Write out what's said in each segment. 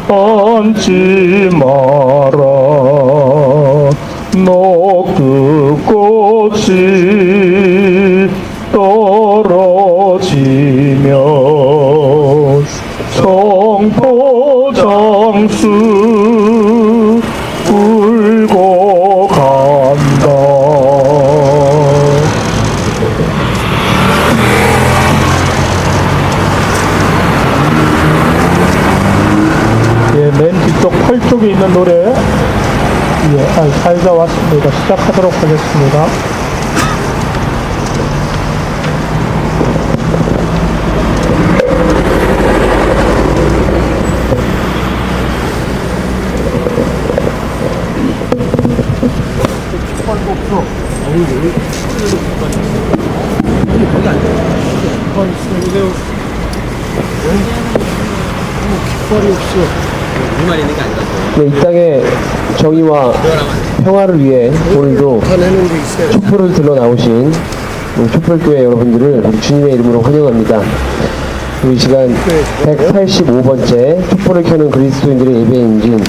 앉지 마라. 너 그 꽃이 떨어지며 청포장수 울고 간다. 맨 뒤쪽 8쪽에 있는 노래 살다 왔습니다. 시작하도록 하겠습니다. 네, 이 땅의 정의와 평화를 위해 오늘도 촛불을 들러 나오신 촛불교회 여러분들을 우리 주님의 이름으로 환영합니다. 우리 시간 185번째 촛불을 켜는 그리스도인들의 예배인진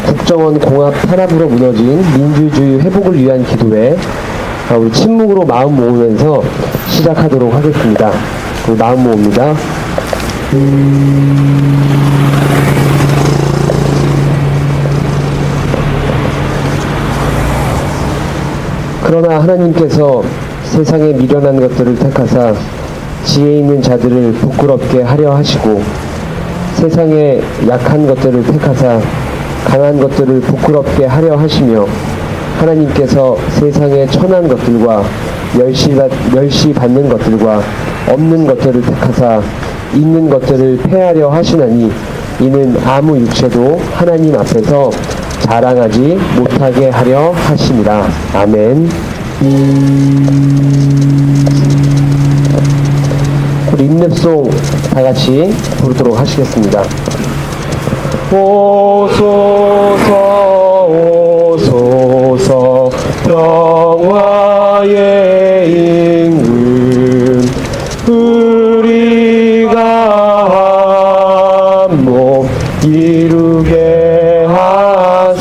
국정원 공합 탄압으로 무너진 민주주의 회복을 위한 기도회, 우리 침묵으로 마음 모으면서 시작하도록 하겠습니다. 마음 모읍니다. 그러나 하나님께서 세상에 미련한 것들을 택하사 지혜 있는 자들을 부끄럽게 하려 하시고 세상에 약한 것들을 택하사 강한 것들을 부끄럽게 하려 하시며 하나님께서 세상에 천한 것들과 멸시받는 것들과 없는 것들을 택하사 있는 것들을 폐하려 하시나니 이는 아무 육체도 하나님 앞에서 자랑하지 못하게 하려 하심이라. 아멘. 우리 인랩송 다같이 부르도록 하시겠습니다. 오소서 오소서 평화의 임금 우리가 한 몸 이루게 하소서.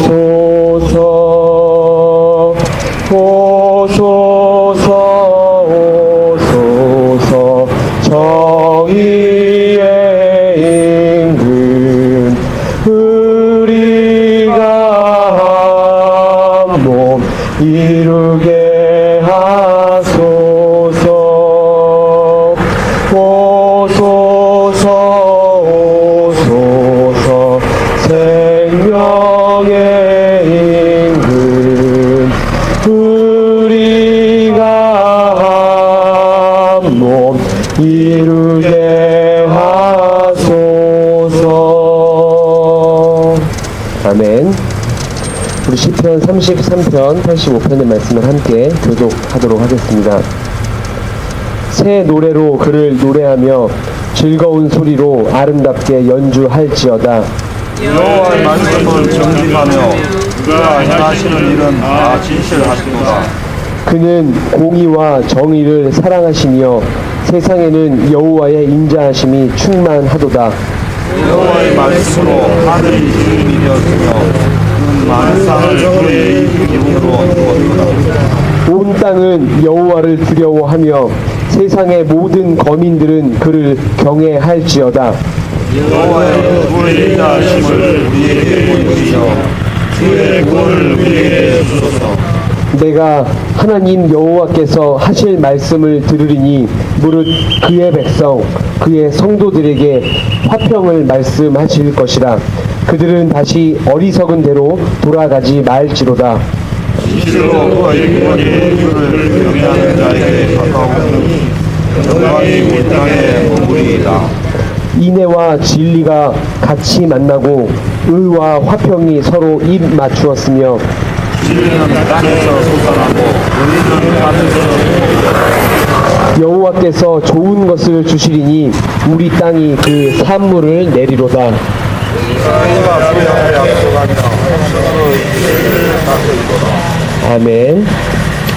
오소서 오소서 정의의 임금 우리가 한 몸 이루게 하소서. 오소서 오소서 생명의 임금 우리가 한 몸 이루게 하소서. 아멘. 우리 시편 33편 85편의 말씀을 함께 교독하도록 하겠습니다. 새 노래로 그를 노래하며 즐거운 소리로 아름답게 연주할지어다. 여호와의 말씀을 정직하며 그가 행하시는 일은 다 진실하시도다. 그는 공의와 정의를 사랑하시며 세상에는 여호와의 인자하심이 충만하도다. 여호와의 말씀으로 하늘이 주인이 되었으며 그는 만상을 그의 기름으로 이루었도다. 온 땅은 여호와를 두려워하며 세상의 모든 거민들은 그를 경외할지어다. 여호와의 그의 인자하심을 우리에게 보이시며 그의 구원을 우리에게 주소서. 내가 하나님 여호와께서 하실 말씀을 들으리니 무릇 그의 백성 그의 성도들에게 화평을 말씀하실 것이라. 그들은 다시 어리석은 대로 돌아가지 말지로다. 진실로 그의 구원이 그를 경외하는 자에게 가까우니 영광이 온 땅에 머무리이다. 인애와 진리가 같이 만나고 의와 화평이 서로 입 맞추었으며 진리는 땅에서 솟아나고 의는 하늘에서 여호와께서 좋은 것을 주시리니 우리 땅이 그 산물을 내리로다. 아멘.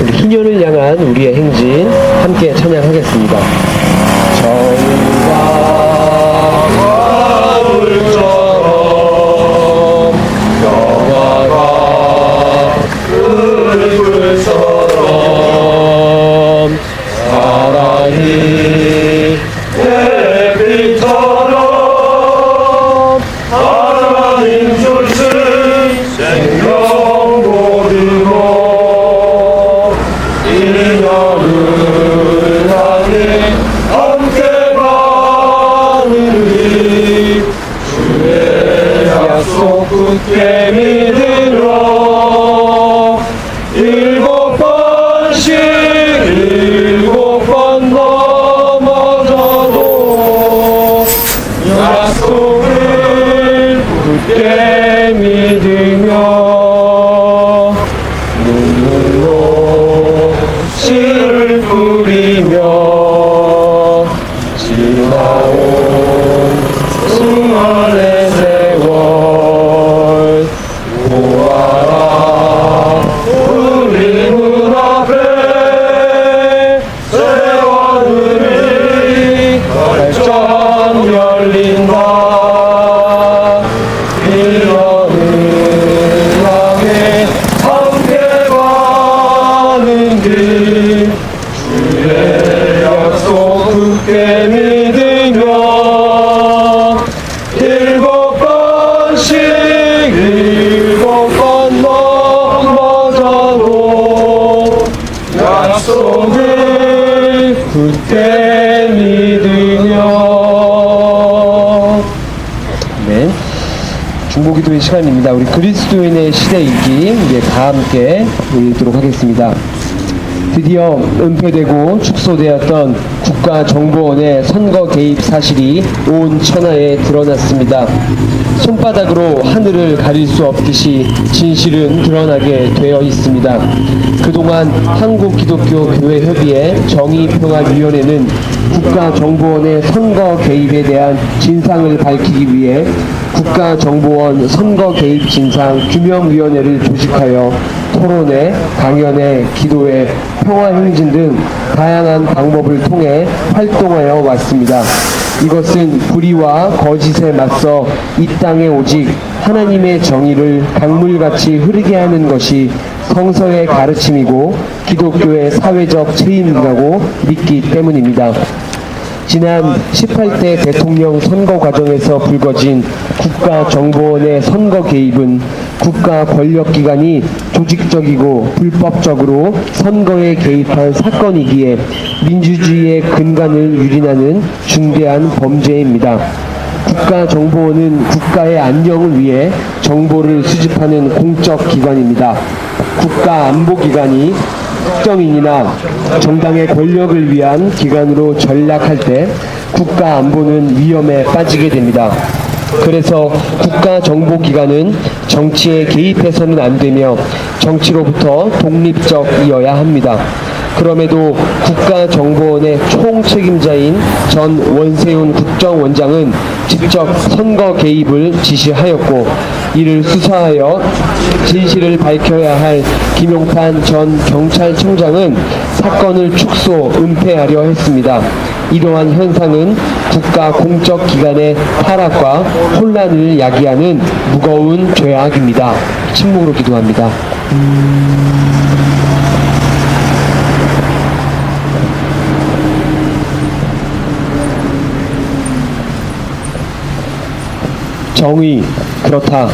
우리 희년을 향한 우리의 행진 함께 찬양하겠습니다. 정의와 화를 굳게 믿으며 7번씩 7번 넘어져도 약속을 굳게 믿으며 눈물로 씨를 뿌리며 지나온 수많은 세월 보아라 우리 눈앞에 새하늘이 활짝 열린다. 미련을 향해 함께 가는 길 주의 약속 굳게 믿으며 7번씩 7번 넘어져도 약속을 굳게 믿으며. 네, 중보기도의 시간입니다. 우리 그리스도인의 시대이기 이제 다 함께 읽도록 하겠습니다. 드디어 은폐되고 축소되었던 국가정보원의 선거 개입 사실이 온 천하에 드러났습니다. 손바닥으로 하늘을 가릴 수 없듯이 진실은 드러나게 되어 있습니다. 그동안 한국기독교교회협의회 정의평화위원회는 국가정보원의 선거 개입에 대한 진상을 밝히기 위해 국가정보원 선거 개입 진상 규명위원회를 조직하여 토론회, 강연회, 기도회, 평화행진 등 다양한 방법을 통해 활동하여 왔습니다. 이것은 불의와 거짓에 맞서 이 땅에 오직 하나님의 정의를 강물같이 흐르게 하는 것이 성서의 가르침이고 기독교의 사회적 책임이라고 믿기 때문입니다. 지난 18대 대통령 선거 과정에서 불거진 국가정보원의 선거 개입은 국가 권력기관이 조직적이고 불법적으로 선거에 개입한 사건이기에 민주주의의 근간을 유린하는 중대한 범죄입니다. 국가정보원은 국가의 안녕을 위해 정보를 수집하는 공적 기관입니다. 국가안보기관이 특정인이나 정당의 권력을 위한 기관으로 전락할 때 국가안보는 위험에 빠지게 됩니다. 그래서 국가정보기관은 정치에 개입해서는 안 되며 정치로부터 독립적이어야 합니다. 그럼에도 국가정보원의 총책임자인 전 원세훈 국정원장은 직접 선거 개입을 지시하였고 이를 수사하여 진실을 밝혀야 할 김용판 전 경찰청장은 사건을 축소, 은폐하려 했습니다. 이러한 현상은 국가 공적 기관의 타락과 혼란을 야기하는 무거운 죄악입니다. 침묵으로 기도합니다. 정의, 그렇다.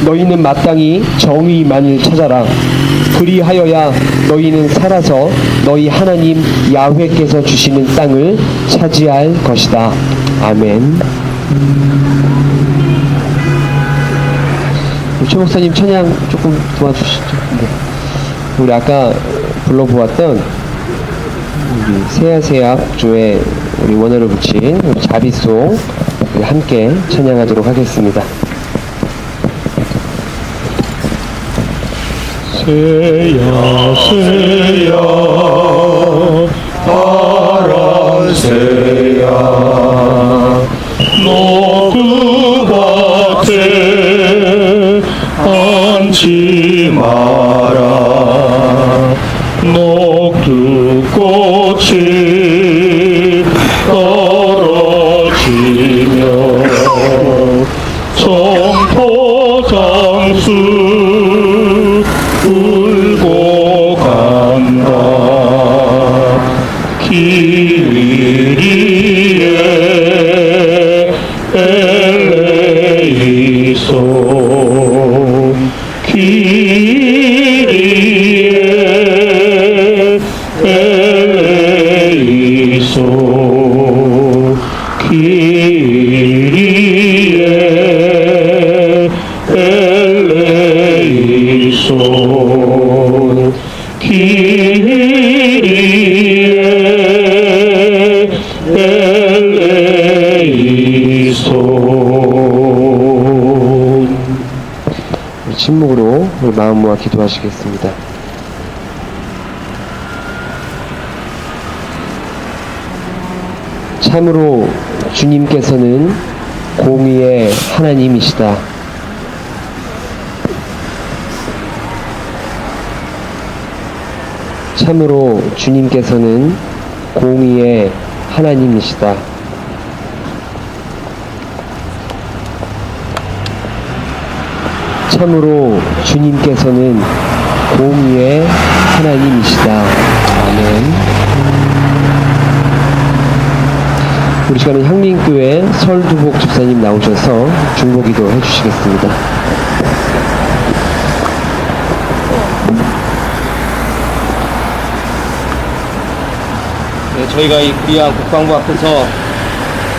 너희는 마땅히 정의만을 찾아라. 그리하여야 너희는 살아서 너희 하나님 야훼께서 주시는 땅을 차지할 것이다. 아멘. 최 목사님 찬양 조금 도와주시죠. 네. 우리 아까 불러보았던 우리 세야세야학조의 우리 원어를 붙인 우리 자비송 우리 함께 찬양하도록 하겠습니다. 새야 새야 파란 새야 너 그 밭에 앉지 마라 녹두꽃이 떨어지며 청포장수 울고 간다 길 위에 엘레이소 길 위에 엘레이소 길 위에 침묵으로 우리 마음 모아 기도하시겠습니다. 참으로 주님께서는 공의의 하나님이시다. 참으로 주님께서는 공의의 하나님이시다. 참으로 주님께서는 공의의 하나님이시다. 아멘. 우리 시간에 향림교회 설두복 집사님 나오셔서 중보기도 해주시겠습니다. 네, 저희가 이 불의한 국방부 앞에서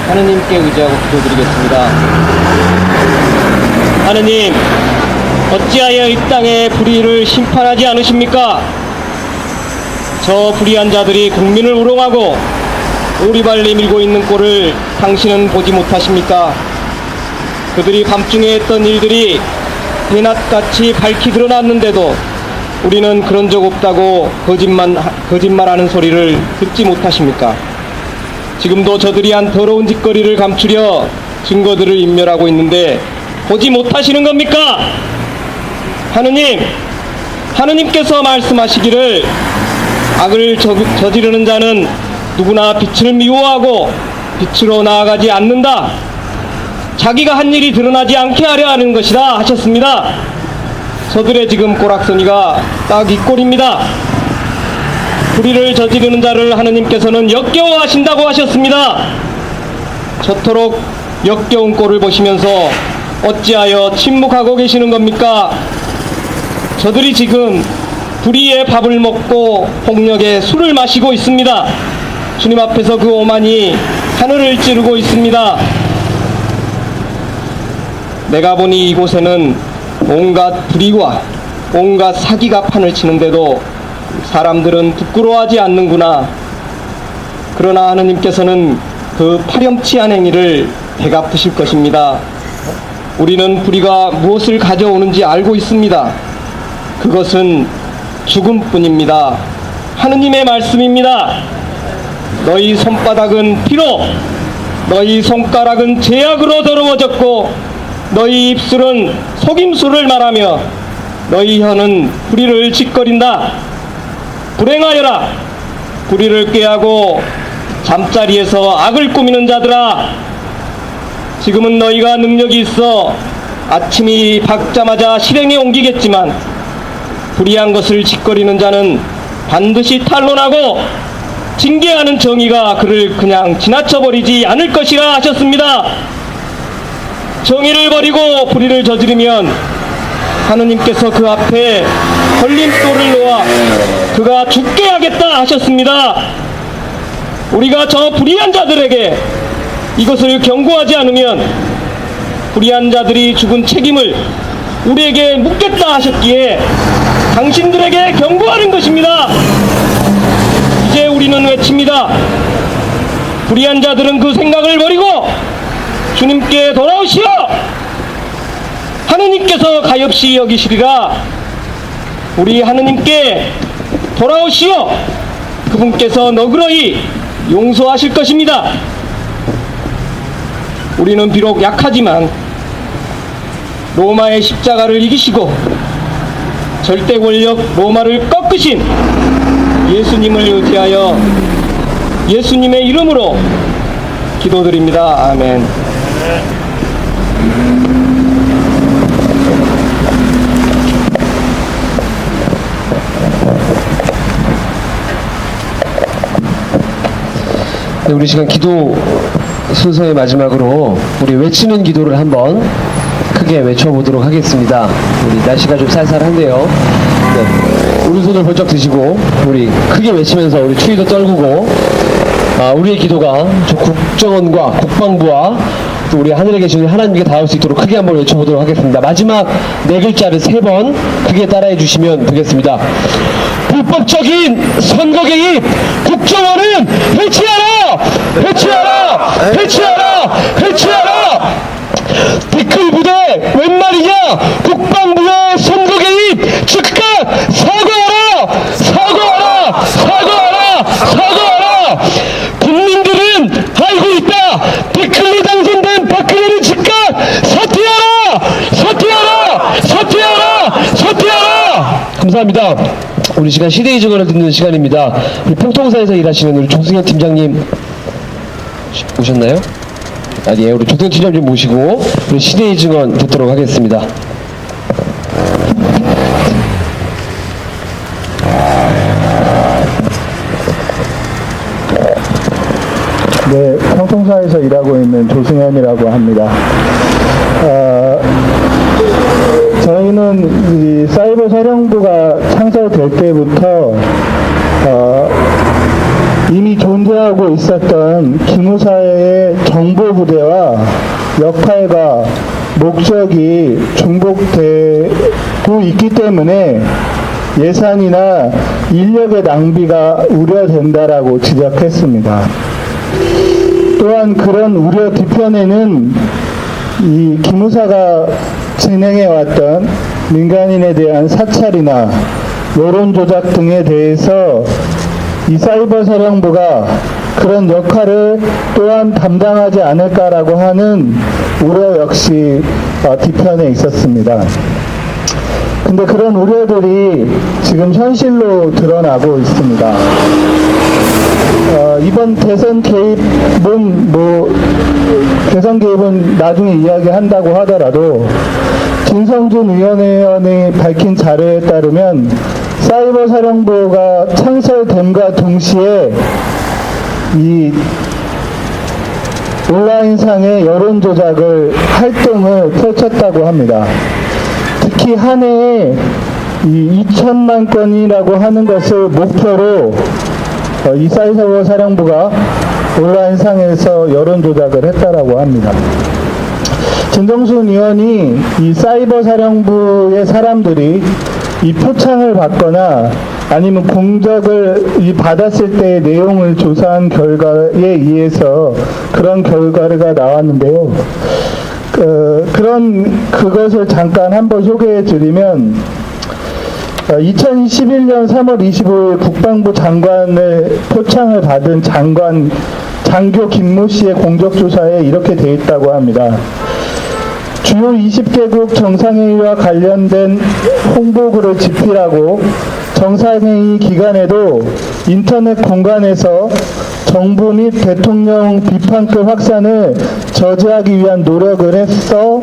하느님께 의지하고 기도드리겠습니다. 하느님, 어찌하여 이 땅의 불의를 심판하지 않으십니까? 저 불의한 자들이 국민을 우롱하고 오리발 내밀고 있는 꼴을 당신은 보지 못하십니까? 그들이 밤중에 했던 일들이 대낮같이 밝히 드러났는데도 우리는 그런 적 없다고 거짓말하는 소리를 듣지 못하십니까? 지금도 저들이 한 더러운 짓거리를 감추려 증거들을 인멸하고 있는데 보지 못하시는 겁니까? 하느님, 하느님께서 말씀하시기를 악을 저지르는 자는 누구나 빛을 미워하고 빛으로 나아가지 않는다. 자기가 한 일이 드러나지 않게 하려 하는 것이다 하셨습니다. 저들의 지금 꼬락서니가 딱 이 꼴입니다. 불의를 저지르는 자를 하느님께서는 역겨워하신다고 하셨습니다. 저토록 역겨운 꼴을 보시면서 어찌하여 침묵하고 계시는 겁니까? 저들이 지금 불의의 밥을 먹고 폭력의 술을 마시고 있습니다. 주님 앞에서 그 오만이 하늘을 찌르고 있습니다. 내가 보니 이곳에는 온갖 불의와 온갖 사기가 판을 치는데도 사람들은 부끄러워하지 않는구나. 그러나 하느님께서는 그 파렴치한 행위를 되갚으실 것입니다. 우리는 불의가 무엇을 가져오는지 알고 있습니다. 그것은 죽음뿐입니다. 하느님의 말씀입니다. 너희 손바닥은 피로, 너희 손가락은 죄악으로 더러워졌고 너희 입술은 속임수를 말하며 너희 혀는 불의를 짓거린다. 불행하여라. 불의를 꾀하고 잠자리에서 악을 꾸미는 자들아, 지금은 너희가 능력이 있어 아침이 밝자마자 실행에 옮기겠지만 불의한 것을 짓거리는 자는 반드시 탄론하고 징계하는 정의가 그를 그냥 지나쳐버리지 않을 것이라 하셨습니다. 정의를 버리고 불의를 저지르면 하느님께서 그 앞에 걸림돌을 놓아 그가 죽게 하겠다 하셨습니다. 우리가 저 불의한 자들에게 이것을 경고하지 않으면 불의한 자들이 죽은 책임을 우리에게 묻겠다 하셨기에 당신들에게 경고하는 것입니다. 이제 우리는 외칩니다. 불의한 자들은 그 생각을 버리고 주님께 돌아오시오. 하느님께서 가엾이 여기시리라. 우리 하느님께 돌아오시오. 그분께서 너그러이 용서하실 것입니다. 우리는 비록 약하지만 로마의 십자가를 이기시고 절대 권력 로마를 꺾으신 예수님을 의지하여 예수님의 이름으로 기도드립니다. 아멘. 네, 우리 시간 기도 순서의 마지막으로 우리 외치는 기도를 한번 크게 외쳐보도록 하겠습니다. 우리 날씨가 좀 쌀쌀한데요. 네, 오른손을 번쩍 드시고 우리 크게 외치면서 우리 추위도 떨구고 우리의 기도가 저 국정원과 국방부와 또 우리 하늘에 계신 하나님께 닿을 수 있도록 크게 한번 외쳐보도록 하겠습니다. 마지막 네 글자를 3번 크게 따라해 주시면 되겠습니다. 불법적인 선거 개입 국정원은 해체하라! 해체하라! 해체하라! 해체하라! 댓글 부대 웬 말이냐? 국방부의 선거 개입 즉각 사과하라! 사과하라! 사과하라! 사과하라! 국민들은 알고 있다. 댓글로 당선된 박근혜를 즉각 사퇴하라! 사퇴하라! 사퇴하라! 사퇴하라! 감사합니다. 우리 시간 시대의 증언을 듣는 시간입니다. 우리 폭통사에서 일하시는 우리 조승현 팀장님 오셨나요? 예, 우리 조승현 팀장님 모시고 우리 시대의 증언 듣도록 하겠습니다. 네, 평통사에서 일하고 있는 조승현이라고 합니다. 저희는 이 사이버 사령부가 창설될 때부터 이미 존재하고 있었던 기무사의 정보부대와 역할과 목적이 중복되고 있기 때문에 예산이나 인력의 낭비가 우려된다라고 지적했습니다. 또한 그런 우려 뒤편에는 이 기무사가 진행해왔던 민간인에 대한 사찰이나 여론 조작 등에 대해서 이 사이버 사령부가 그런 역할을 또한 담당하지 않을까라고 하는 우려 역시 뒤편에 있었습니다. 근데 그런 우려들이 지금 현실로 드러나고 있습니다. 이번 대선 개입은 대선 개입은 나중에 이야기한다고 하더라도 진성준 위원회원이 밝힌 자료에 따르면 사이버 사령부가 창설됨과 동시에 이 온라인상의 여론 조작을 활동을 펼쳤다고 합니다. 특히 한 해에 이 2천만 건이라고 하는 것을 목표로 이 사이버 사령부가 온라인상에서 여론 조작을 했다라고 합니다. 진정순 의원이 이 사이버 사령부의 사람들이 이 표창을 받거나 아니면 공적을 받았을 때의 내용을 조사한 결과에 의해서 그런 결과가 나왔는데요. 그것을 잠깐 한번 소개해 드리면 2011년 3월 25일 국방부 장관을 표창을 받은 장교 김모 씨의 공적조사에 이렇게 돼 있다고 합니다. 주요 20개국 정상회의와 관련된 홍보글을 집필하고 정상회의 기간에도 인터넷 공간에서 정부 및 대통령 비판글 확산을 저지하기 위한 노력을 해서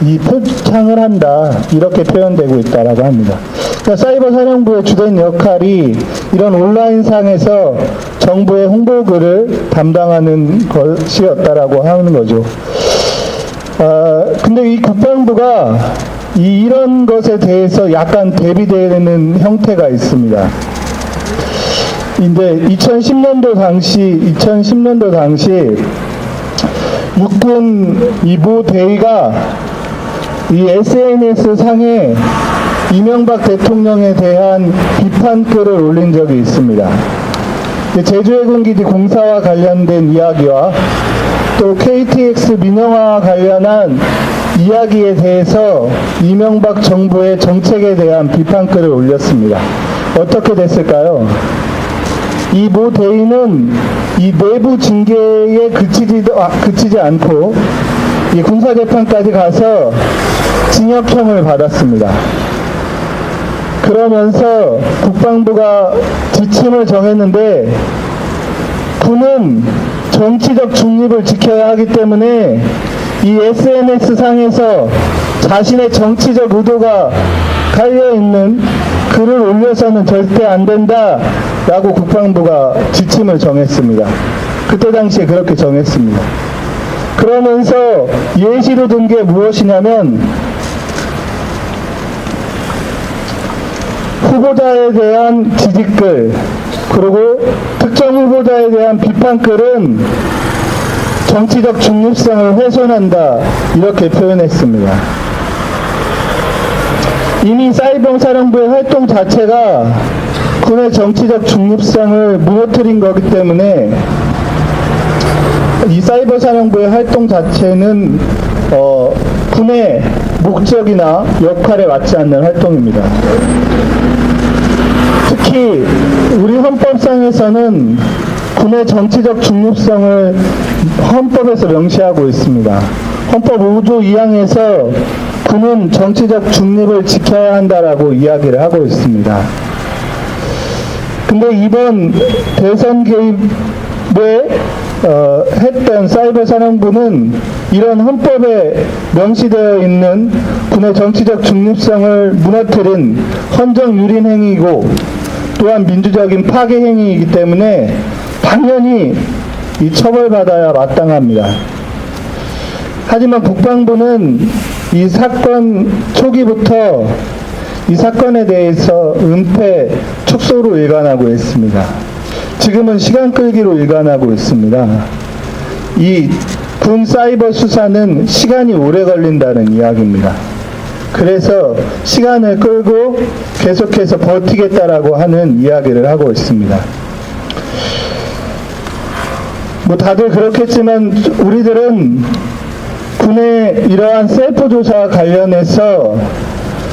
이 표창을 한다, 이렇게 표현되고 있다라고 합니다. 그러니까 사이버 사령부의 주된 역할이 이런 온라인상에서 정부의 홍보글을 담당하는 것이었다라고 하는 거죠. 근데 이 국방부가 이런 것에 대해서 약간 대비되는 형태가 있습니다. 근데 2010년도 당시 육군 이모 대위가 이 SNS 상에 이명박 대통령에 대한 비판글을 올린 적이 있습니다. 제주해군기지 공사와 관련된 이야기와 또 KTX 민영화와 관련한 이야기에 대해서 이명박 정부의 정책에 대한 비판글을 올렸습니다. 어떻게 됐을까요? 이 모 대위는 이 내부 징계에 그치지 않고 이 군사재판까지 가서 징역형을 받았습니다. 그러면서 국방부가 지침을 정했는데 군은 정치적 중립을 지켜야 하기 때문에 이 SNS 상에서 자신의 정치적 의도가 깔려있는 글을 올려서는 절대 안 된다 라고 국방부가 지침을 정했습니다. 그때 당시에 그렇게 정했습니다. 그러면서 예시로 든 게 무엇이냐면 후보자에 대한 지지글 그리고 특정 후보자에 대한 비판글은 정치적 중립성을 훼손한다, 이렇게 표현했습니다. 이미 사이버 사령부의 활동 자체가 군의 정치적 중립성을 무너뜨린 거기 때문에 이 사이버 사령부의 활동 자체는 군의 목적이나 역할에 맞지 않는 활동입니다. 특히 우리 헌법상에서는 군의 정치적 중립성을 헌법에서 명시하고 있습니다. 헌법 5조 2항에서 군은 정치적 중립을 지켜야 한다라고 이야기를 하고 있습니다. 근데 이번 대선 개입에 했던 사이버 사령부는 이런 헌법에 명시되어 있는 군의 정치적 중립성을 무너뜨린 헌정 유린 행위이고 또한 민주적인 파괴 행위이기 때문에 당연히 이 처벌받아야 마땅합니다. 하지만 국방부는 이 사건 초기부터 이 사건에 대해서 은폐, 축소로 일관하고 있습니다. 지금은 시간 끌기로 일관하고 있습니다. 이 군 사이버 수사는 시간이 오래 걸린다는 이야기입니다. 그래서 시간을 끌고 계속해서 버티겠다라고 하는 이야기를 하고 있습니다. 뭐 다들 그렇겠지만 우리들은 군의 이러한 셀프 조사와 관련해서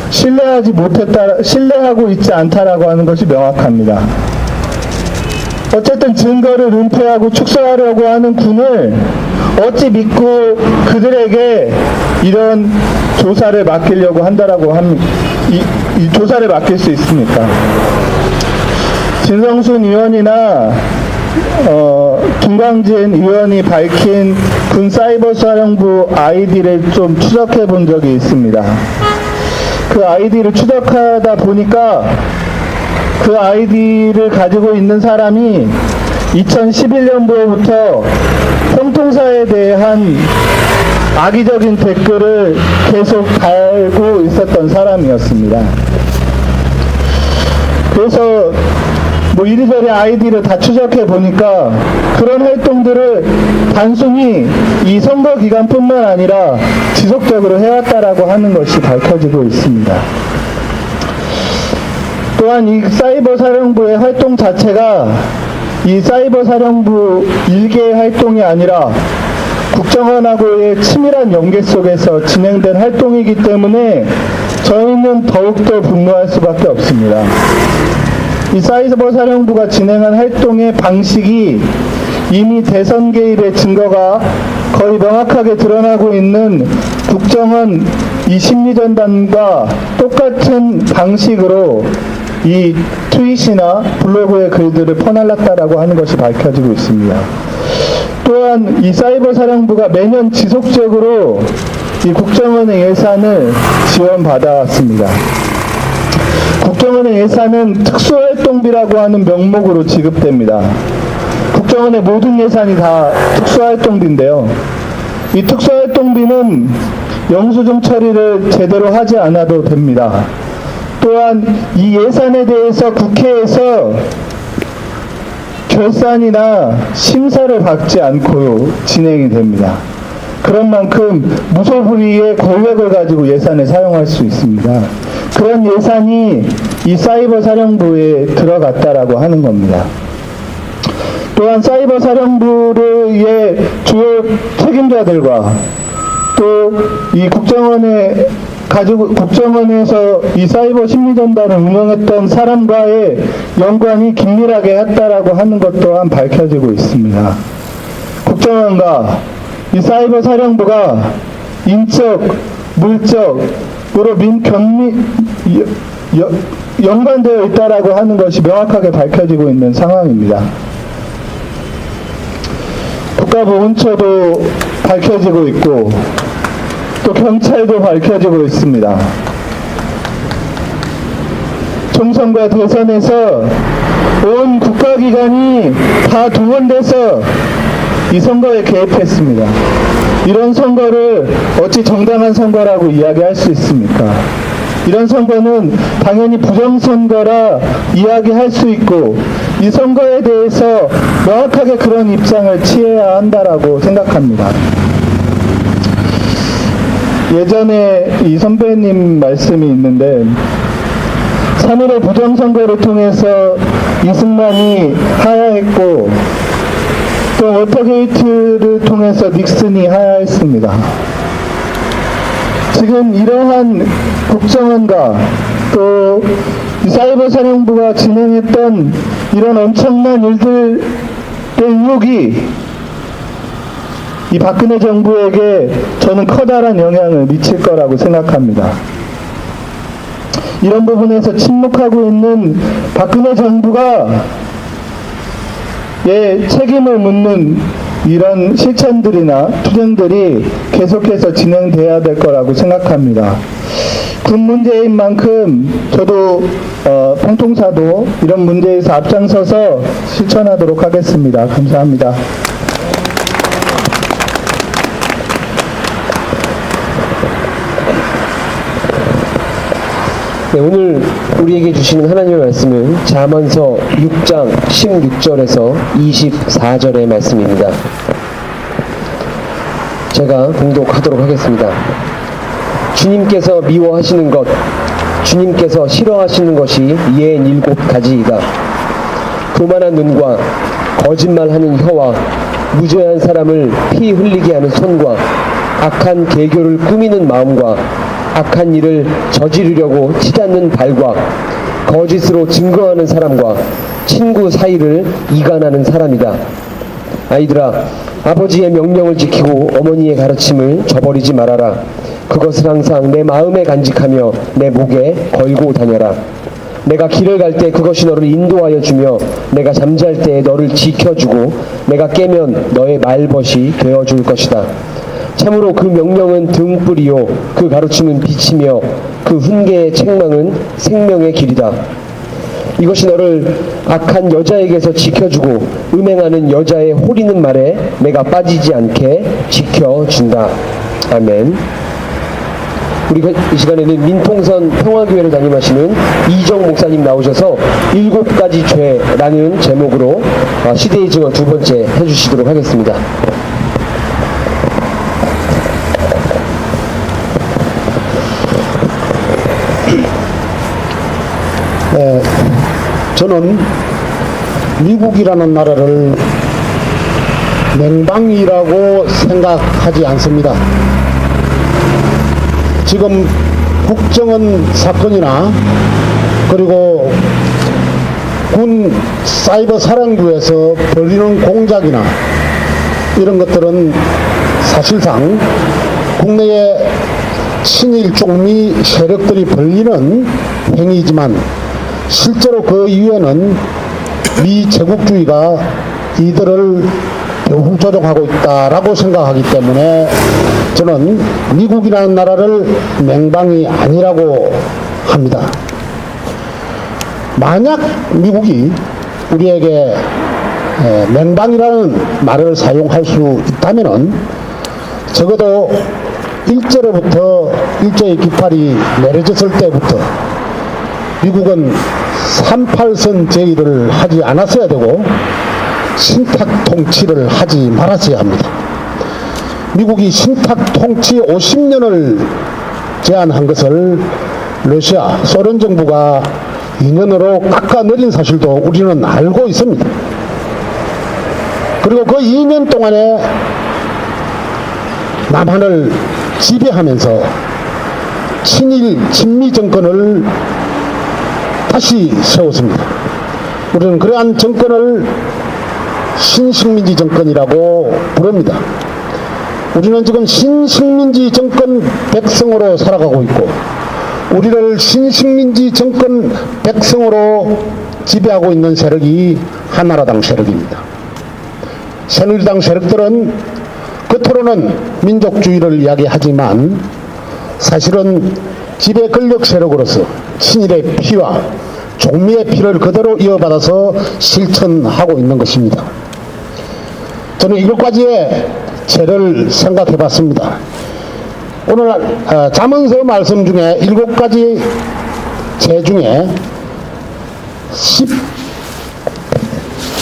신뢰하고 있지 않다라고 하는 것이 명확합니다. 어쨌든 증거를 은폐하고 축소하려고 하는 군을 어찌 믿고 그들에게 이런 조사를 맡기려고 한다라고 이 조사를 맡길 수 있습니까? 진성순 의원이나 김광진 의원이 밝힌 군 사이버 사령부 아이디를 좀 추적해 본 적이 있습니다. 그 아이디를 추적하다 보니까 그 아이디를 가지고 있는 사람이 2011년부터 형통사에 대한 악의적인 댓글을 계속 달고 있었던 사람이었습니다. 그래서 뭐 이리저리 아이디를 다 추적해 보니까 그런 활동들을 단순히 이 선거 기간뿐만 아니라 지속적으로 해왔다라고 하는 것이 밝혀지고 있습니다. 또한 이 사이버 사령부의 활동 자체가 이 사이버 사령부 일개의 활동이 아니라 국정원하고의 치밀한 연계 속에서 진행된 활동이기 때문에 저희는 더욱더 분노할 수밖에 없습니다. 이 사이버 사령부가 진행한 활동의 방식이 이미 대선 개입의 증거가 거의 명확하게 드러나고 있는 국정원 이 심리전단과 똑같은 방식으로 이 트윗이나 블로그의 글들을 퍼날랐다라고 하는 것이 밝혀지고 있습니다. 또한 이 사이버 사령부가 매년 지속적으로 이 국정원의 예산을 지원받아왔습니다. 국정원의 예산은 특수활동비라고 하는 명목으로 지급됩니다. 국정원의 모든 예산이 다 특수활동비인데요. 이 특수활동비는 영수증 처리를 제대로 하지 않아도 됩니다. 또한 이 예산에 대해서 국회에서 결산이나 심사를 받지 않고 진행이 됩니다. 그런 만큼 무소불위의 권력을 가지고 예산을 사용할 수 있습니다. 그런 예산이 이 사이버 사령부에 들어갔다라고 하는 겁니다. 또한 사이버 사령부의 주요 책임자들과 또 이 국정원에서 이 사이버 심리전단을 운영했던 사람과의 연관이 긴밀하게 했다라고 하는 것 또한 밝혀지고 있습니다. 국정원과 이 사이버 사령부가 인적, 물적으로 연관되어 있다라고 하는 것이 명확하게 밝혀지고 있는 상황입니다. 국가보훈처도 밝혀지고 있고 또 경찰도 밝혀지고 있습니다. 총선과 대선에서 온 국가기관이 다 동원돼서 이 선거에 개입했습니다. 이런 선거를 어찌 정당한 선거라고 이야기할 수 있습니까? 이런 선거는 당연히 부정선거라 이야기할 수 있고 이 선거에 대해서 명확하게 그런 입장을 취해야 한다라고 생각합니다. 예전에 이 선배님 말씀이 있는데 3.15 부정선거를 통해서 이승만이 하야했고 또 또 워터게이트를 통해서 닉슨이 하야했습니다. 지금 이러한 국정원과 또 사이버 사령부가 진행했던 이런 엄청난 일들의 의혹이 이 박근혜 정부에게 저는 커다란 영향을 미칠 거라고 생각합니다. 이런 부분에서 침묵하고 있는 박근혜 정부가 책임을 묻는 이런 실천들이나 투쟁들이 계속해서 진행돼야 될 거라고 생각합니다. 군 문제인 만큼 저도 통통사도 이런 문제에서 앞장서서 실천하도록 하겠습니다. 감사합니다. 네, 오늘 우리에게 주시는 하나님의 말씀은 잠언서 6장 16절에서 24절의 말씀입니다. 제가 봉독하도록 하겠습니다. 주님께서 미워하시는 것, 주님께서 싫어하시는 것이 이에 7가지이다. 교만한 눈과 거짓말하는 혀와 무죄한 사람을 피 흘리게 하는 손과 악한 계교를 꾸미는 마음과 악한 일을 저지르려고 치닫는 발과 거짓으로 증거하는 사람과 친구 사이를 이간하는 사람이다. 아이들아, 아버지의 명령을 지키고 어머니의 가르침을 저버리지 말아라. 그것을 항상 내 마음에 간직하며 내 목에 걸고 다녀라. 내가 길을 갈 때 그것이 너를 인도하여 주며 내가 잠잘 때 너를 지켜주고 내가 깨면 너의 말벗이 되어줄 것이다. 참으로 그 명령은 등불이요 그 가르침은 빛이며 그 훈계의 책망은 생명의 길이다. 이것이 너를 악한 여자에게서 지켜주고 음행하는 여자의 호리는 말에 내가 빠지지 않게 지켜준다. 아멘. 우리가 이 시간에는 민통선 평화교회를 담임하시는 이정 목사님 나오셔서 7가지 죄라는 제목으로 시대의 증언 2번째 해주시도록 하겠습니다. 네, 저는 미국이라는 나라를 맹방이라고 생각하지 않습니다. 지금 국정원 사건이나 그리고 군 사이버 사령부에서 벌이는 공작이나 이런 것들은 사실상 국내의 친일 쪽미 세력들이 벌이는 행위이지만 실제로 그 이유에는 미 제국주의가 이들을 교후 조종하고 있다라고 생각하기 때문에 저는 미국이라는 나라를 맹방이 아니라고 합니다. 만약 미국이 우리에게 맹방이라는 말을 사용할 수 있다면은 적어도 일제로부터 일제의 깃발이 내려졌을 때부터 미국은 38선 제의를 하지 않았어야 되고 신탁 통치를 하지 말았어야 합니다. 미국이 신탁 통치 50년을 제안한 것을 러시아, 소련 정부가 2년으로 깎아내린 사실도 우리는 알고 있습니다. 그리고 그 2년 동안에 남한을 지배하면서 친일, 친미 정권을 다시 세웠습니다. 우리는 그러한 정권을 신식민지 정권이라고 부릅니다. 우리는 지금 신식민지 정권 백성으로 살아가고 있고 우리를 신식민지 정권 백성으로 지배하고 있는 세력이 한나라당 세력입니다. 새누리당 세력들은 겉으로는 민족주의를 이야기하지만 사실은 지배 권력 세력으로서 친일의 피와 종미의 피를 그대로 이어받아서 실천하고 있는 것입니다. 저는 7가지의 죄를 생각해 봤습니다. 오늘 잠언서 말씀 중에 7가지 죄 중에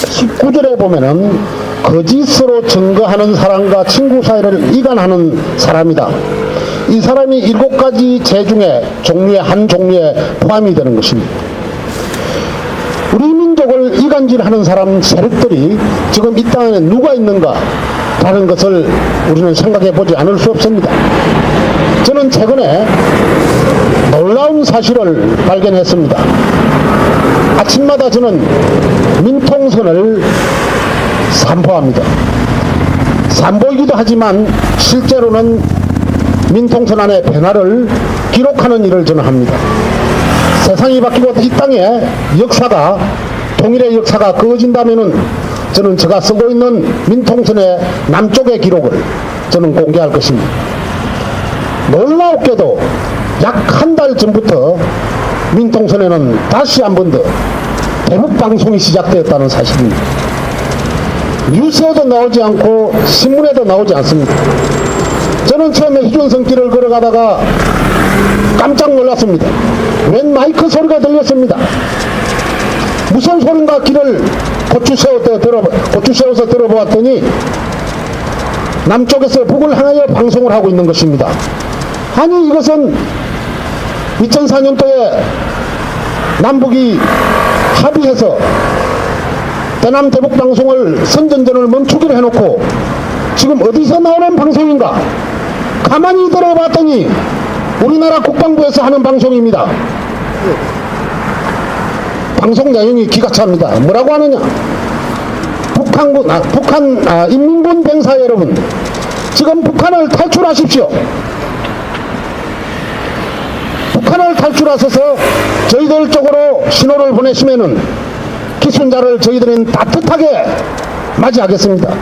19절에 보면은 거짓으로 증거하는 사람과 친구 사이를 이간하는 사람이다. 이 사람이 7가지 죄 중에 종류의 한 종류에 포함이 되는 것입니다. 우리 민족 민족을 이간질하는 사람 세력들이 지금 이 땅에 누가 있는가 라는 것을 우리는 생각해 보지 않을 수 없습니다. 저는 최근에 놀라운 사실을 발견했습니다. 아침마다 저는 민통선을 산보합니다. 산보이기도 하지만 실제로는 민통선 안의 변화를 기록하는 일을 저는 합니다. 세상이 바뀌고 이 땅의 역사가, 통일의 역사가 그어진다면은 저는 제가 쓰고 있는 민통선의 남쪽의 기록을 저는 공개할 것입니다. 놀라웠게도 약 한 달 전부터 민통선에는 다시 한 번 더 대북 방송이 시작되었다는 사실입니다. 뉴스에도 나오지 않고 신문에도 나오지 않습니다. 저는 처음에 휴전선길을 걸어가다가 깜짝 놀랐습니다. 웬 마이크 소리가 들렸습니다. 무슨 소린가 길을 고추 세워서 들어보았더니 남쪽에서 북을 향하여 방송을 하고 있는 것입니다. 아니, 이것은 2004년도에 남북이 합의해서 대남 대북 방송을 선전전을 멈추기로 해놓고 지금 어디서 나오는 방송인가? 가만히 들어봤더니 우리나라 국방부에서 하는 방송입니다. 방송 내용이 기가 찹니다. 뭐라고 하느냐? 북한 인민군 병사 여러분, 지금 북한을 탈출하십시오. 북한을 탈출하셔서 저희들 쪽으로 신호를 보내시면은 기순자를 저희들은 따뜻하게 맞이하겠습니다.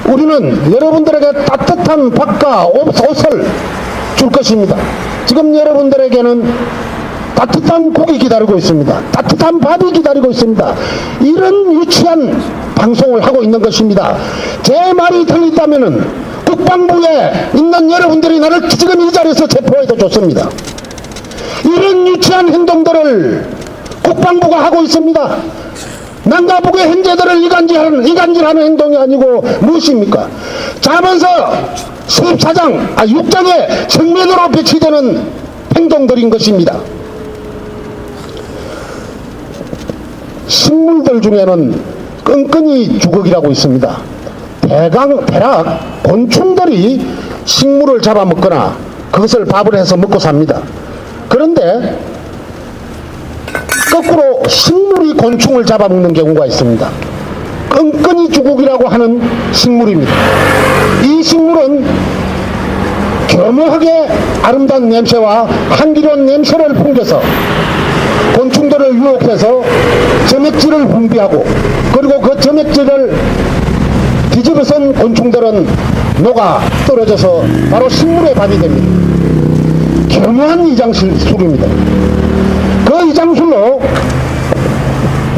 우리는 여러분들에게 따뜻한 밥과 옷을 줄 것입니다. 지금 여러분들에게는 따뜻한 국이 기다리고 있습니다. 따뜻한 밥이 기다리고 있습니다. 이런 유치한 방송을 하고 있는 것입니다. 제 말이 들린다면은 국방부에 있는 여러분들이 나를 지금 이 자리에서 체포해도 좋습니다. 이런 유치한 행동들을 국방부가 하고 있습니다. 남과 북의 형제들을 이간질하는 행동이 아니고 무엇입니까? 자면서 6장의 정면으로 배치되는 행동들인 것입니다. 식물들 중에는 끈끈이 주걱이라고 있습니다. 대략 곤충들이 식물을 잡아먹거나 그것을 밥을 해서 먹고 삽니다. 그런데 거꾸로 식물이 곤충을 잡아먹는 경우가 있습니다. 끈끈이 주걱이라고 하는 식물입니다. 이 식물은 교묘하게 아름다운 냄새와 향기로운 냄새를 풍겨서 곤충들을 유혹해서 점액질을 분비하고, 그리고 그 점액질을 뒤집어선 곤충들은 녹아 떨어져서 바로 식물의 밥이 됩니다. 교묘한 이장술입니다. 그 이장술로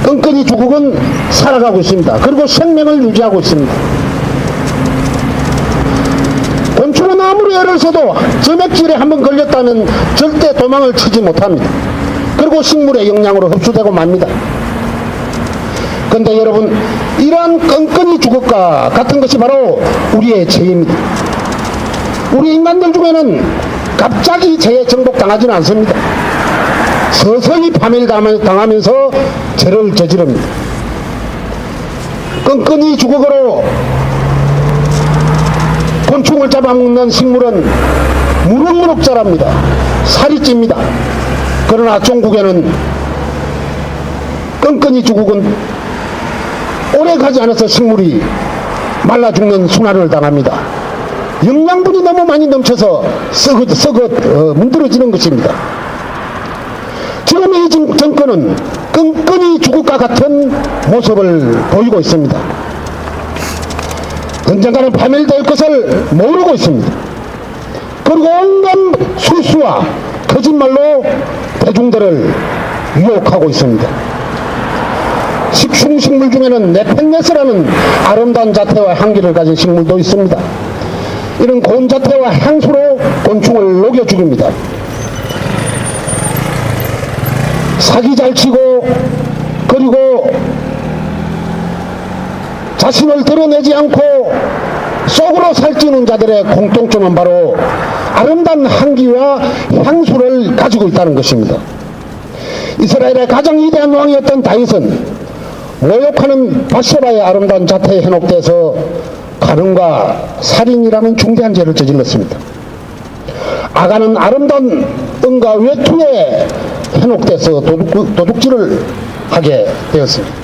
끈끈이 주걱은 살아가고 있습니다. 그리고 생명을 유지하고 있습니다. 곤충은 아무리 애를 써도 점액질에 한번 걸렸다면 절대 도망을 치지 못합니다. 그리고 식물의 영양으로 흡수되고 맙니다. 그런데 여러분, 이러한 끈끈이 주걱과 같은 것이 바로 우리의 죄입니다. 우리 인간들 중에는 갑자기 죄에 정복당하지는 않습니다. 서서히 파멸당하면서 죄를 저지릅니다. 끈끈이 주걱으로 곤충을 잡아먹는 식물은 무럭무럭 자랍니다. 살이 찝니다. 그러나 중국에는 끈끈이 주걱은 오래 가지 않아서 식물이 말라 죽는 순환을 당합니다. 영양분이 너무 많이 넘쳐서 문드러지는 것입니다. 지금 이 정권은 끈끈이 주걱과 같은 모습을 보이고 있습니다. 언젠가는 파멸될 것을 모르고 있습니다. 그리고 온갖 술수와 거짓말로 대중들을 유혹하고 있습니다. 식충식물 중에는 네펜네스라는 아름다운 자태와 향기를 가진 식물도 있습니다. 이런 고운 자태와 향수로 곤충을 녹여 죽입니다. 사기 잘 치고, 그리고 자신을 드러내지 않고 속으로 살찌는 자들의 공통점은 바로 아름다운 향기와 향수를 가지고 있다는 것입니다. 이스라엘의 가장 위대한 왕이었던 다윗은 모욕하는 바세바의 아름다운 자태에 현혹돼서 가늠과 살인이라는 중대한 죄를 저질렀습니다. 아가는 아름다운 은과 외투에 현혹돼서 도둑질을 하게 되었습니다.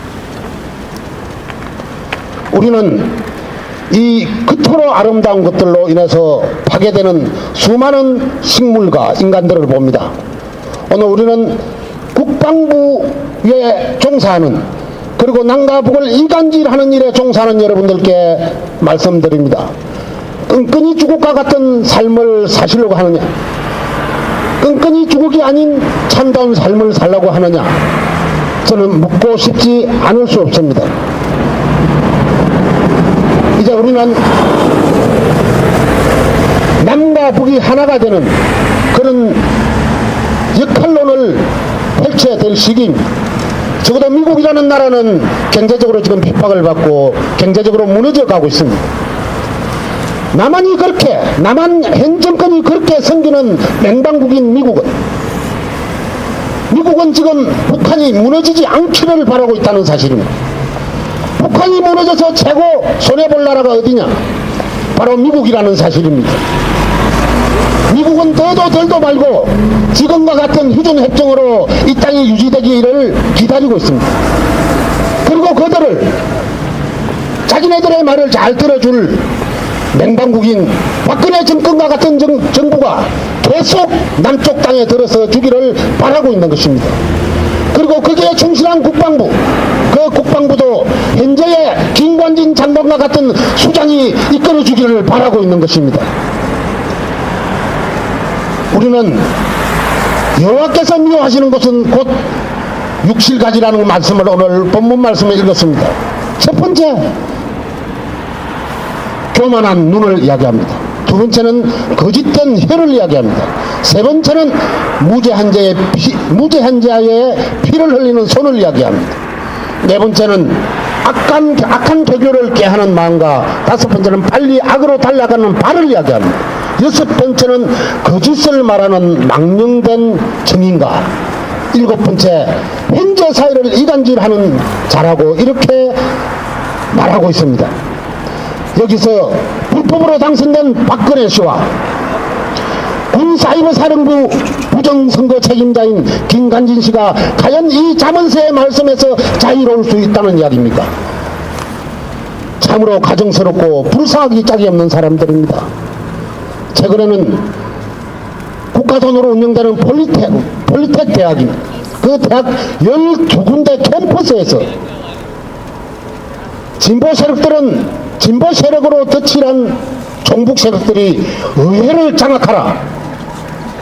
우리는 이 그토록 아름다운 것들로 인해서 파괴되는 수많은 식물과 인간들을 봅니다. 오늘 우리는 국방부에 종사하는, 그리고 남과 북을 이간질하는 일에 종사하는 여러분들께 말씀드립니다. 끈끈이 주국과 같은 삶을 사시려고 하느냐, 끈끈이 주국이 아닌 참다운 삶을 살려고 하느냐, 저는 묻고 싶지 않을 수 없습니다. 이제 우리는 남과 북이 하나가 되는 그런 역할론을 펼쳐야 될 시기입니다. 적어도 미국이라는 나라는 경제적으로 지금 핍박을 받고 경제적으로 무너져 가고 있습니다. 남한 현 정권이 그렇게 섬기는 맹방국인 미국은 지금 북한이 무너지지 않기를 바라고 있다는 사실입니다. 북한이 무너져서 최고 손해볼 나라가 어디냐? 바로 미국이라는 사실입니다. 미국은 더도 덜도 말고 지금과 같은 휴전협정으로 이 땅이 유지되기를 기다리고 있습니다. 그리고 그들을, 자기네들의 말을 잘 들어줄 맹방국인 박근혜 정권과 같은 정부가 계속 남쪽 땅에 들어서 주기를 바라고 있는 것입니다. 그리고 거기에 충실한 국방부, 그 국방부도 현재의 김관진 장관과 같은 수장이 이끌어주기를 바라고 있는 것입니다. 우리는 여호와께서 미워하시는 것은 곧 육실가지라는 말씀을 오늘 본문 말씀에 읽었습니다. 첫 번째, 교만한 눈을 이야기합니다. 두 번째는 거짓된 혀를 이야기합니다. 세 번째는 무죄한 자의 피를 흘리는 손을 이야기합니다. 네 번째는 악한 개교를 깨하는 마음과 다섯 번째는 빨리 악으로 달려가는 발을 이야기합니다. 여섯 번째는 거짓을 말하는 망령된 증인과 일곱 번째 현재 사회를 이간질하는 자라고 이렇게 말하고 있습니다. 여기서 불법으로 당선된 박근혜 씨와 군사이버사령부 부정선거 책임자인 김관진 씨가 과연 이 자문서의 말씀에서 자유로울 수 있다는 이야기입니까? 참으로 가정스럽고 불쌍하기 짝이 없는 사람들입니다. 최근에는 국가 돈으로 운영되는 폴리텍 대학입니다. 그 대학 12군데 캠퍼스에서 진보 세력으로 덧칠한 종북 세력들이 의회를 장악하라.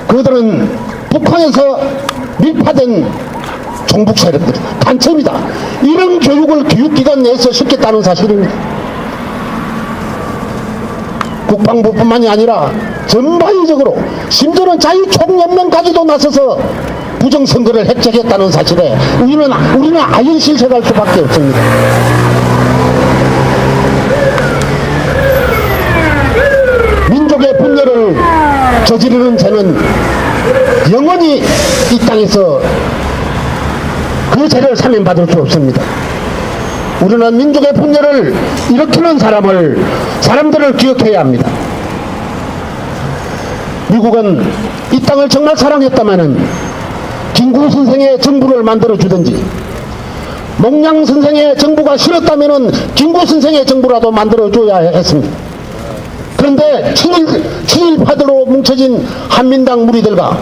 그들은 북한에서 밀파된 종북 세력들, 간첩이다. 이런 교육을 교육기관 내에서 시켰다는 사실입니다. 국방부뿐만이 아니라 전반적으로 심지어는 자유총연맹까지도 나서서 부정선거를 획책했다는 사실에 우리는 아연 실색할 수밖에 없습니다. 민족의 분열을 저지르는 죄는 영원히 이 땅에서 그 죄를 사면받을 수 없습니다. 우리는 민족의 분열을 일으키는 사람들을 기억해야 합니다. 미국은 이 땅을 정말 사랑했다면은 김구 선생의 정부를 만들어 주든지, 몽양 선생의 정부가 싫었다면은 김구 선생의 정부라도 만들어 줘야 했습니다. 그런데 친일파들로 뭉쳐진 한민당 무리들과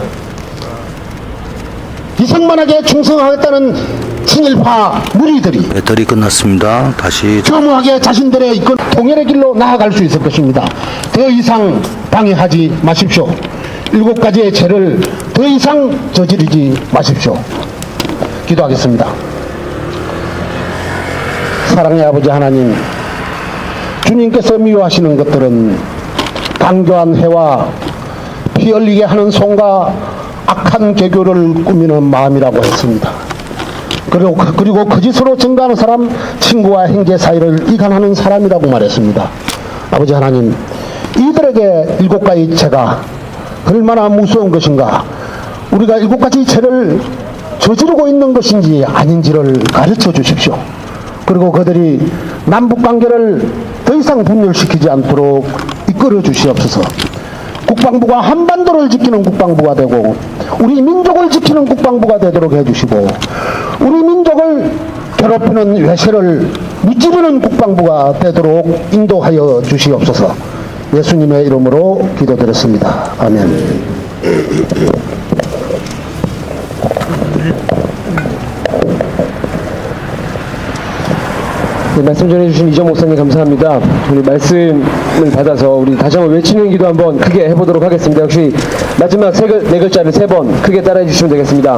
이승만에게 충성하겠다는 친일파 무리들이 배터리 끝났습니다. 다시 겸허하게 자신들의 이끌 통일의 길로 나아갈 수 있을 것입니다. 더 이상 방해하지 마십시오. 7가지의 죄를 더 이상 저지르지 마십시오. 기도하겠습니다. 사랑의 아버지 하나님, 주님께서 미워하시는 것들은 강교한 해와 피 흘리게 하는 손과 악한 개교를 꾸미는 마음이라고 했습니다. 그리고 거짓으로 증거하는 사람, 친구와 형제 사이를 이간하는 사람이라고 말했습니다. 아버지 하나님, 이들에게 7가지 죄가 얼마나 무서운 것인가. 우리가 7가지 죄를 저지르고 있는 것인지 아닌지를 가르쳐 주십시오. 그리고 그들이 남북관계를 더 이상 분열시키지 않도록 이끌어 주시옵소서. 국방부가 한반도를 지키는 국방부가 되고 우리 민족을 지키는 국방부가 되도록 해주시고 우리 민족을 괴롭히는 외세를 무찌르는 국방부가 되도록 인도하여 주시옵소서. 예수님의 이름으로 기도드렸습니다. 아멘. 네, 말씀 전해주신 이정 목사님 감사합니다. 우리 말씀을 받아서 우리 다시 한번 외치는 기도 한번 크게 해보도록 하겠습니다. 역시 마지막 네 글자를 3번 크게 따라해 주시면 되겠습니다.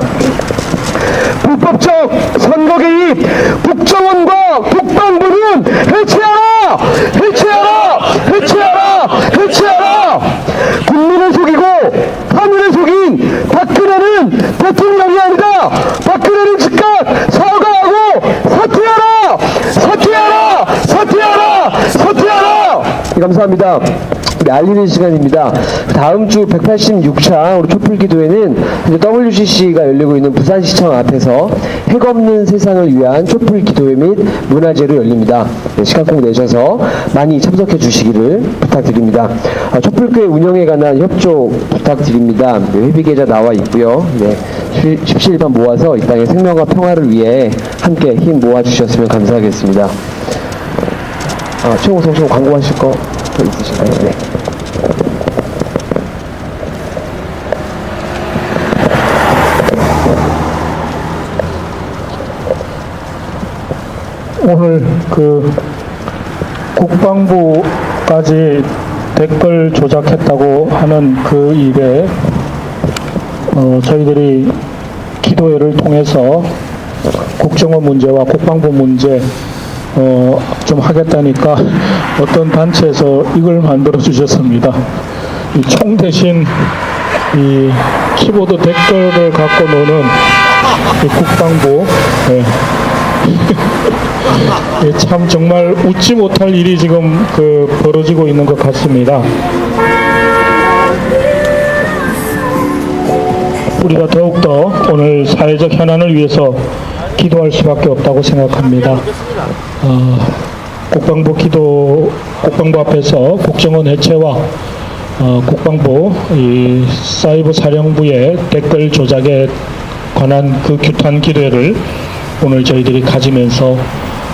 불법적 선거 개입 국정원과 국방부는 해체하라! 해체하라! 해체하라! 해체하라! 국민을 속이고 하늘을 속인 박근혜는 대통령이 아니다! 박근혜는 즉각 사과하고 사퇴하라! 사퇴하라! 사퇴하라! 사퇴하라! 네, 감사합니다. 네, 알리는 시간입니다. 다음 주 186차 우리 촛불 기도회는 이제 WCC가 열리고 있는 부산시청 앞에서 핵 없는 세상을 위한 촛불 기도회 및 문화제로 열립니다. 네, 시간 꼭 내셔서 많이 참석해 주시기를 부탁드립니다. 촛불교회 운영에 관한 협조 부탁드립니다. 네, 회비계좌 나와 있고요. 네, 십시일반 모아서 이 땅의 생명과 평화를 위해 함께 힘 모아 주셨으면 감사하겠습니다. 최홍 선수 광고하실 거 있으실까요? 네. 오늘 그 국방부까지 댓글 조작했다고 하는 그 일에 저희들이 기도회를 통해서 국정원 문제와 국방부 문제 좀 하겠다니까 어떤 단체에서 이걸 만들어 주셨습니다. 이 총 대신 이 키보드 댓글을 갖고 노는 이 국방부. 네. 예, 참 정말 웃지 못할 일이 지금 벌어지고 있는 것 같습니다. 우리가 더욱더 오늘 사회적 현안을 위해서 기도할 수밖에 없다고 생각합니다. 국방부 앞에서 국정원 해체와 국방부 이 사이버 사령부의 댓글 조작에 관한 그 규탄 기도회를 오늘 저희들이 가지면서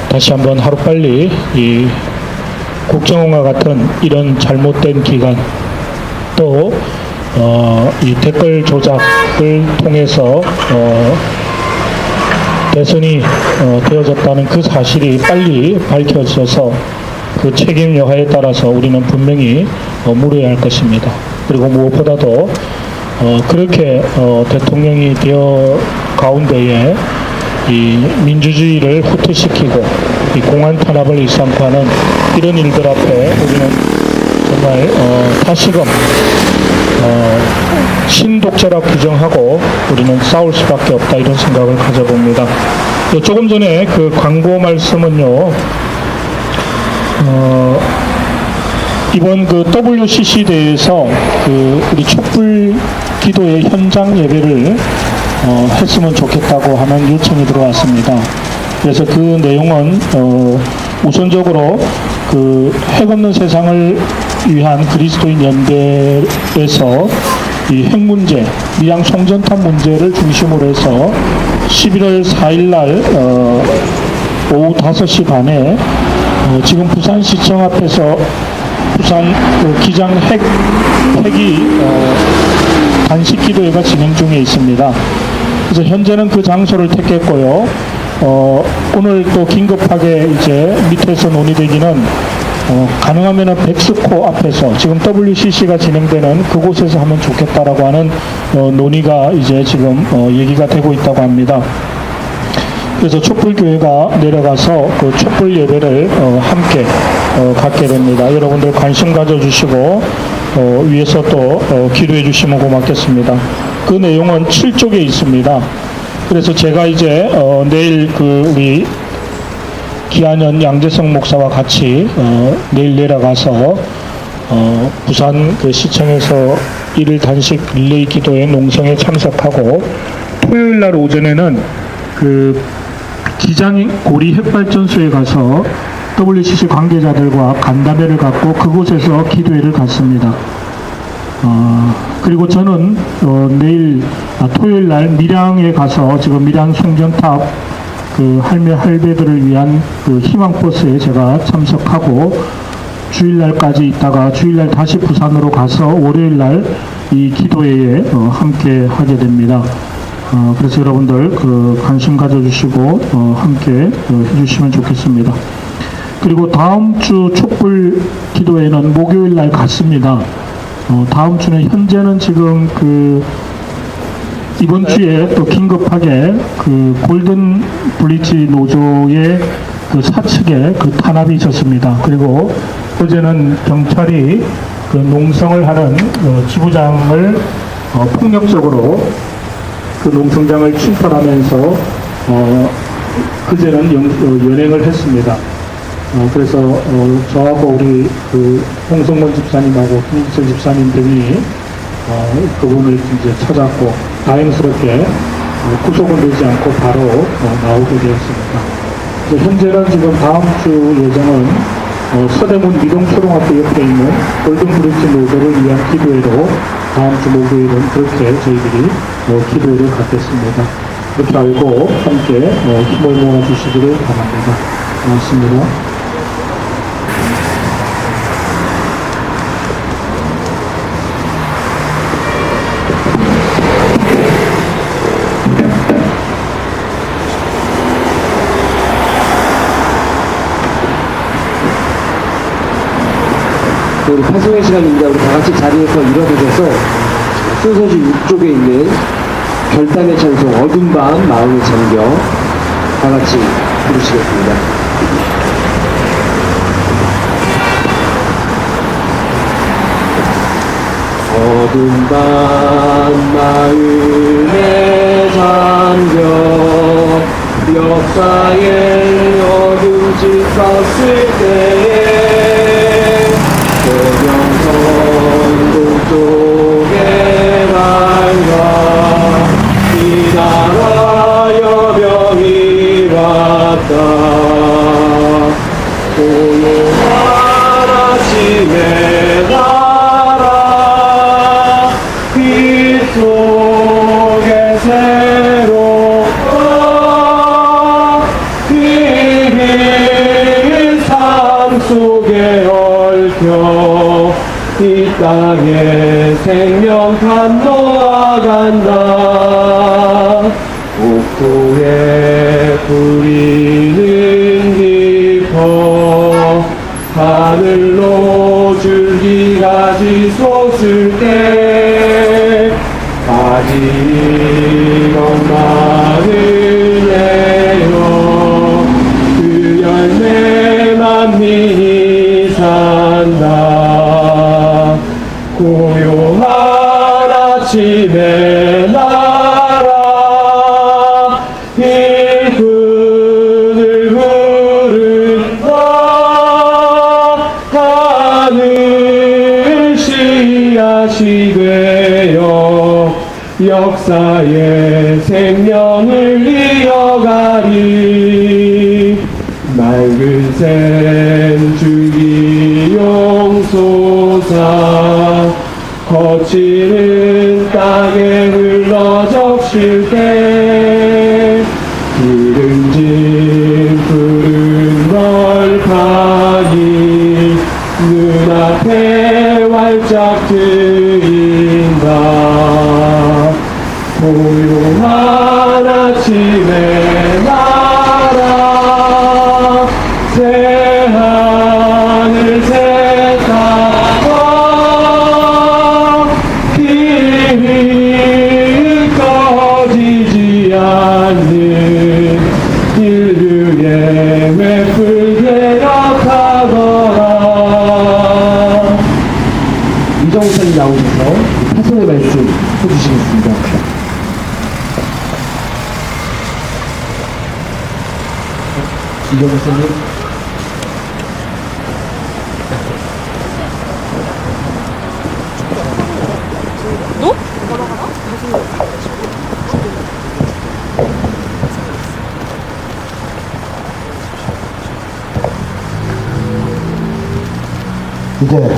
다시 한번 하루빨리 이 국정원과 같은 이런 잘못된 기관 또 이 댓글 조작을 통해서 대선이 되어졌다는 그 사실이 빨리 밝혀져서 그 책임 여하에 따라서 우리는 분명히 물어야 할 것입니다. 그리고 무엇보다도 그렇게 대통령이 되어 가운데에 이 민주주의를 후퇴시키고 이 공안 탄압을 일삼고 하는 이런 일들 앞에 우리는 정말 다시금 신독재라 규정하고 우리는 싸울 수밖에 없다 이런 생각을 가져봅니다. 조금 전에 그 광고 말씀은요. 이번 그 WCC 대회에서 그 우리 촛불 기도의 현장 예배를 했으면 좋겠다고 하는 요청이 들어왔습니다. 그래서 그 내용은 우선적으로 그 핵 없는 세상을 위한 그리스도인 연대에서 이 핵 문제, 미양 송전탑 문제를 중심으로 해서 11월 4일 날 오후 5시 반에 지금 부산시청 앞에서 부산 그 기장 핵이 단식 기도회가 진행 중에 있습니다. 그래서 현재는 그 장소를 택했고요. 오늘 또 긴급하게 이제 밑에서 논의되기는 가능하면은 백스코 앞에서 지금 WCC가 진행되는 그곳에서 하면 좋겠다라고 하는 논의가 이제 지금 얘기가 되고 있다고 합니다. 그래서 촛불교회가 내려가서 그 촛불 예배를 함께 갖게 됩니다. 여러분들 관심 가져주시고 위에서 또 기도해 주시면 고맙겠습니다. 그 내용은 7쪽에 있습니다. 그래서 제가 이제 내일 그 우리 기한현 양재성 목사와 같이 내일 내려가서 부산 그 시청에서 일일 단식 릴레이 기도회 농성에 참석하고 토요일 날 오전에는 그 기장 고리 핵발전소에 가서 WCC 관계자들과 간담회를 갖고 그곳에서 기도회를 갖습니다. 그리고 저는 내일 토요일 날 밀양에 가서 지금 밀양 송전탑 그 할매 할배들을 위한 그 희망버스에 제가 참석하고 주일날까지 있다가 주일날 다시 부산으로 가서 월요일날 이 기도회에 함께 하게 됩니다. 그래서 여러분들 그 관심 가져주시고 함께 해주시면 좋겠습니다. 그리고 다음 주 촛불 기도회는 목요일날 갖습니다. 다음 주는 현재는 지금 그 이번 주에 또 긴급하게 그 골든 블리치 노조의 그 사측에 그 탄압이 있었습니다. 그리고 어제는 경찰이 그 농성을 하는 지부장을 폭력적으로 그 농성장을 침탈하면서 그제는 연행을 했습니다. 그래서 저하고 우리 그 홍성곤 집사님하고 김기철 집사님 등이 그분을 이제 찾았고 다행스럽게 구속은 되지 않고 바로 나오게 되었습니다. 현재는 지금 다음 주 예정은 서대문 미동초등학교 옆에 있는 골든브리지 노조를 위한 기도회로 다음 주 목요일은 그렇게 저희들이 기도회를 갖겠습니다. 그렇게 알고 함께 힘을 모아주시기를 바랍니다. 고맙습니다. 우리 파송의 시간입니다. 우리 다 같이 자리에서 일어서셔서 순서지 6쪽에 있는 결단의 찬송 어둠 밤 마음을 잠겨 다 같이 부르시겠습니다. 어둠 밤 마음에 잠겨 역사의 어둠 짙었을 때에 대명선 동쪽에 밝아 이 나라 여병이 왔다. 고요한 아침에 나라 빛 속에 새롭다. 긴 삶 속에 얽혀 이 땅에 생명 감도아간다. 옥토에 뿌리는 깊어 하늘로 줄기가 지솟을 때 가지 너만을 내어 그 열매 만민이 산다. 고요한 아침에 나라 일꾼을 부른다. 하늘 씨앗이 되어 역사의 생명을 이어가리. 맑은 샘 줄기 용솟아 거치는 땅에 흘러 적실 때 기름진 푸른 벌판이 눈앞에 활짝 트인다. 고요한 아침에 나라 새하늘 새 땅과 길이 꺼지지 않는 인류의 횃불 되어가거라. 이정선이 나오셔서 파송의 말씀 해주시겠습니다. 이정선님. 이제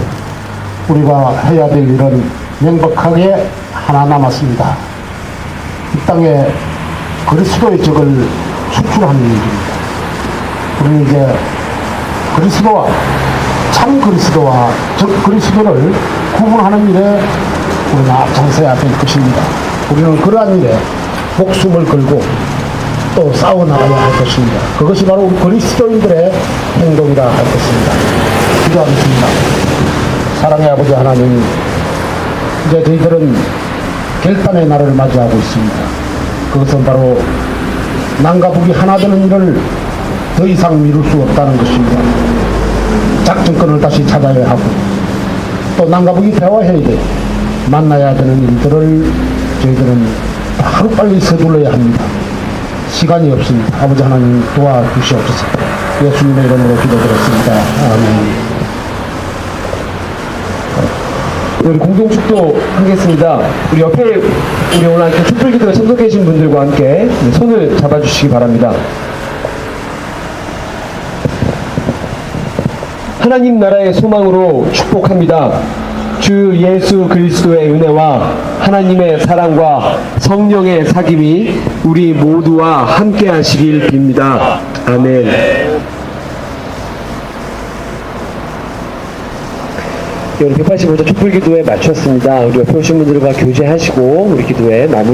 우리가 해야 될 일은 명백하게 하나 남았습니다. 이 땅에 그리스도의 적을 수출하는 일입니다. 우리는 이제 그리스도와 참 그리스도와 적 그리스도를 구분하는 일에 우리는 앞장서야 될 것입니다. 우리는 그러한 일에 목숨을 걸고 또 싸워나가야 할 것입니다. 그것이 바로 우리 그리스도인들의 행동이라 할 것입니다. 기도하겠습니다. 사랑의 아버지 하나님, 이제 저희들은 결단의 날을 맞이하고 있습니다. 그것은 바로 남과 북이 하나 되는 일을 더 이상 미룰 수 없다는 것입니다. 작전권을 다시 찾아야 하고 또 남과 북이 대화해야 돼 만나야 되는 일들을 저희들은 하루빨리 서둘러야 합니다. 시간이 없습니다. 아버지 하나님 도와주시옵소서. 예수님의 이름으로 기도드렸습니다. 아멘. 우리 공동축도 하겠습니다. 우리 옆에 우리 오늘 이렇게 촛불기도에 참석해 주신 분들과 함께 손을 잡아주시기 바랍니다. 하나님 나라의 소망으로 축복합니다. 주 예수 그리스도의 은혜와 하나님의 사랑과 성령의 사귐이 우리 모두와 함께 하시길 빕니다. 아멘. 우리 185조 촛불기도에 마쳤습니다. 우리 옆에 오신 분들과 교제하시고 우리 기도에 마무리